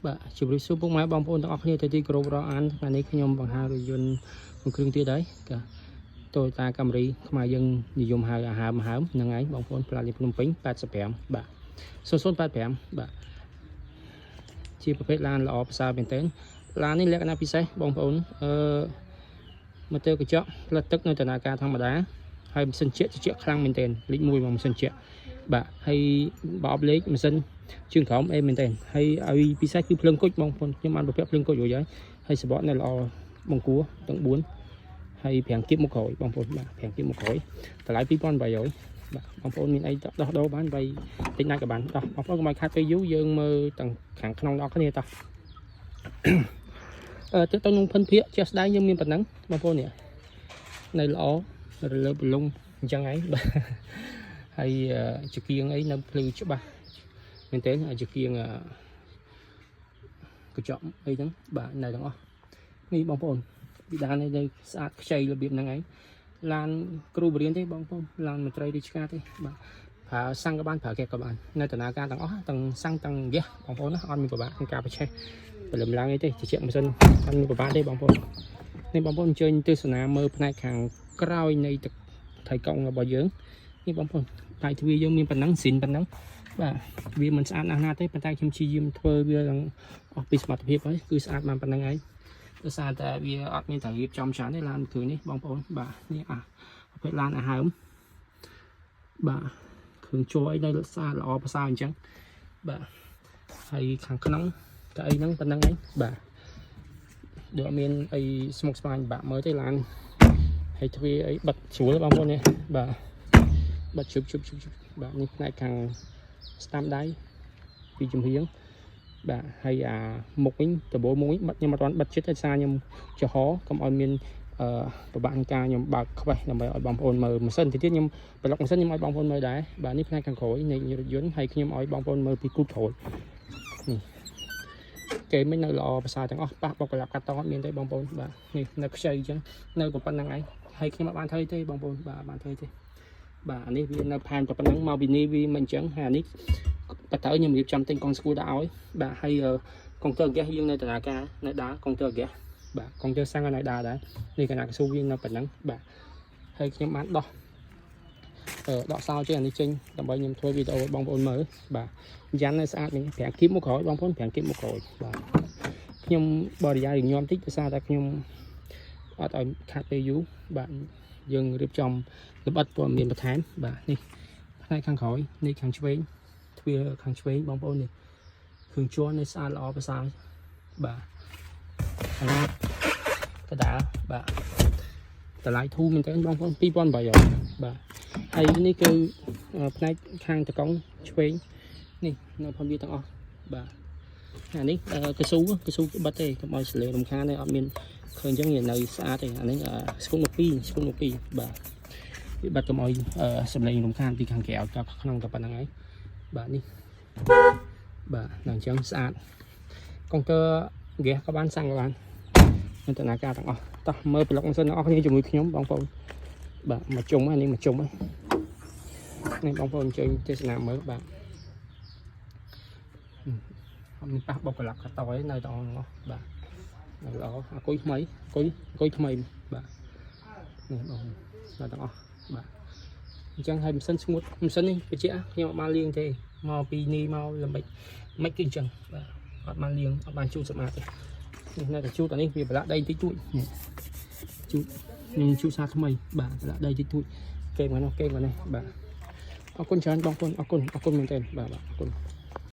បាទជម្រាបសួរពុកម៉ែបងប្អូនទាំងអស់គ្នាទៅទីគោរពរាប់អានថ្ងៃនេះខ្ញុំបង្ហាញរថយន្តមួយគ្រឿងទៀតហើយកាToyota Camry ខ្មែរយើងនិយមហៅអាហើមហ្នឹងឯងបងប្អូនផ្លាកលេខភ្នំពេញ85បាទ0085បាទជាប្រភេទឡានល្អប្រសើរមែនទែនឡាននេះលក្ខណៈពិសេសបងប្អូនម៉ូទ័រកញ្ចក់ផ្លិតទឹកនៅដំណើរការធម្មតាហើយម៉ាស៊ីនជែកខ្លាំងមែនទែនលេខ1របស់ម៉ាស៊ីនជែកបាទហើយបើអបលេខម៉ាស៊ីនជើងក្រោមអេមែនទែនហើយឲ្យពិសេសគឺភ្លើងគុជបងប្អូនខ្ញុំបានប្រពាក់ភ្លើងគុជរួចហើយសបកនៅល្អបង្គួរទាំង4ហើយ5គៀបមុខក្រោយបងប្អូនបាទ5គៀបមុខក្រោយតម្លៃ2800បាទបងប្អូនមានអីដោះដូរបានបីទិញណាច់ក៏បានដោះបងប្អូនកុំឲ្យខាតពេលយូរយើងមើលទាំងខាងក្នុងដល់គ្នាតោះទៅក្នុងភិនភាកជាក់ស្ដែងយើងមានប៉ុណ្ណឹងបងប្អូននេះនៅល្អរលើបលុងអញ្ចឹងឯងបាទហើយចង្គៀងអីនៅភ្លឺច្បាស់មែនទេចង្គៀងកញ្ចក់អីហ្នឹងបាទនៅទាំងអស់នេះបងប្អូនពីដាននេះនៅស្អាតខ្ចីរបៀបហ្នឹងឯងឡានគ្រូបរៀនទេបងប្អូនឡានមន្ត្រីរាជការទេបាទប្រើសាំងក៏បានប្រើកែក៏បាននៅដំណើរការទាំងអស់ទាំងសាំងទាំងហ្គាសបងប្អូនណាអត់មានពិបាកក្នុងការបច្ឆេះព្រលឹមឡើងអីទេជាម៉ាស៊ីនអត់មានពិបាកទេបងប្អូននេះបងប្អូនអញ្ជើញទស្សនាមើលផ្នែកខាងក្រោយនៃទឹកថៃកង់របស់យើងនេះបងប្អូនដៃទ្វារយើងមានប៉ុណ្ណឹងស៊ីនប៉ុណ្ណឹងបាទវាមិនស្អាតណាស់ណាទេប៉ុន្តែខ្ញុំព្យាយាមធ្វើវាអស់ពីសមត្ថភាពហើយគឺស្អាតបានប៉ុណ្ណឹងឯងដោយសារតែវាអត់មានត្រូវរៀបចំច្រើនទេឡានគ្រឿងនេះបងប្អូនបាទនេះប្រភេទឡានអាហើមបាទគ្រឿងជួអីនៅស្អាតល្អប្រសើរអញ្ចឹងបាទហើយខាងក្នុងតែអីហ្នឹងប៉ុណ្ណឹងឯងបាទដូចអត់មានអីស្មុគស្មាញបាក់មើលទេឡានហើយទ្វារអីបិទស្រួលបងប្អូននេះបាទបិទជឹបបាទនេះផ្នែកខាងស្តាំដៃពីចំហៀងបាទហើយអាមុខវិញដបូលមុខវិញបិទខ្ញុំអត់ទាន់បិទចិត្តទេសារខ្ញុំចំហកុំឲ្យមានប្របាក់ការខ្ញុំបើកខ្វេះដើម្បីឲ្យបងប្អូនមើលម៉ាស៊ីនទៀតខ្ញុំប្លុកម៉ាស៊ីនខ្ញុំឲ្យបងប្អូនមើលដែរបាទនេះផ្នែកខាងក្រោយនៃរថយន្តហើយខ្ញុំឲ្យបងប្អូនមើលពីគូតក្រោយនេះគេមិននៅល្អប្រសើរទាំងអស់ប៉ះបុកកលាប់កាត់តអត់មានទេបងប្អូនបាទនេះនៅខ្ចីអញ្ចឹងនៅប៉ុណ្្នឹងឯងហើយខ្ញុំអត់បានធ្វើទេបងប្អូនបាទបានធ្វើទេបាទអានេះវានៅផែនប៉ុណ្ណឹងមកពីនេះវាមិនអញ្ចឹងហើយអានេះបើតើខ្ញុំរៀបចំទិញកង់ស្គូដាក់ឲ្យបាទហើយកុងទ័រហ្គាសយើងនៅដំណើរការនៅដើរកុងទ័រហ្គាសបាទកុងទ័រសាំងនៅដើរដែរនេះកណាកស៊ូវានៅប៉ុណ្ណឹងបាទហើយខ្ញុំបានដកសោចេញអានេះចេញដើម្បីខ្ញុំធ្វើវីដេអូឲ្យបងប្អូនមើលបាទយ៉ាងនៅស្អាតនេះ5គីបមកក្រោយបងប្អូន5គីបមកក្រោយបាទខ្ញុំបរិយាយញោមតិចដោយសារតែខ្ញុំអត់ឲ្យខាត់ពេលយូរបាទយើងរៀបចំលម្អិតព័ត៌មានបន្ថែមបាទនេះផ្នែកខាងក្រោយនេះខាងឆ្វេងទ្វារខាងឆ្វេងបងប្អូននេះគ្រឿងជ័រនេះស្អាតល្អប្រសើរបាទអានេះកដាលបាទតម្លៃធូរមែនតើបងប្អូន2800បាទហើយនេះគឺផ្នែកខាងតកង់ឆ្វេងនេះនៅផងវាទាំងអស់បាទអានេះកស៊ូបិទទេកុំឲ្យសលេងរំខានទេអត់មានឃើញអញ្ចឹងវានៅស្អាតទេអានេះស្គូនមកពីបាទវាបិទកុំឲ្យសំឡេងរំខានពីខាងក្រៅទៅក្នុងតែប៉ុណ្្នឹងឯងបាទនេះបាទដល់អញ្ចឹងស្អាតកុងទ័រហ្គាសក៏បានសាំងក៏បាននៅដំណើរការទាំងអស់តោះមើលប្លុកម៉ាស៊ីនទាំងអស់គ្នាជាមួយខ្ញុំបងប្អូនបាទមកជុំហ្នឹងនេះមកជុំហ្នឹងនេះបងប្អូនជួយទេសនាមើលបាទអត់មានប៉ះបុកកលាប់កាត់តឯនៅទាំងអស់បាទនៅល្អអគុយថ្មីអគុយថ្មីបាទនេះបងនៅទាំងអស់បាទអញ្ចឹងហើយម៉ាស៊ីនស្ងួតម៉ាស៊ីននេះបញ្ជាក់ខ្ញុំអត់បានលាងទេមកពីនេះមកល្មិចមិនគឺអញ្ចឹងបាទអត់បានលាងអត់បានជូតសម្អាតទេនេះនៅតែជូតអានេះវាប្រឡាក់ដីតិចតួចជូតខ្ញុំជូតសាថ្មីបាទប្រឡាក់ដីតិចតួចគេមកនោះបាទអរគុណច្រើនបងប្អូនអរគុណមែនទែនបាទអរគុណ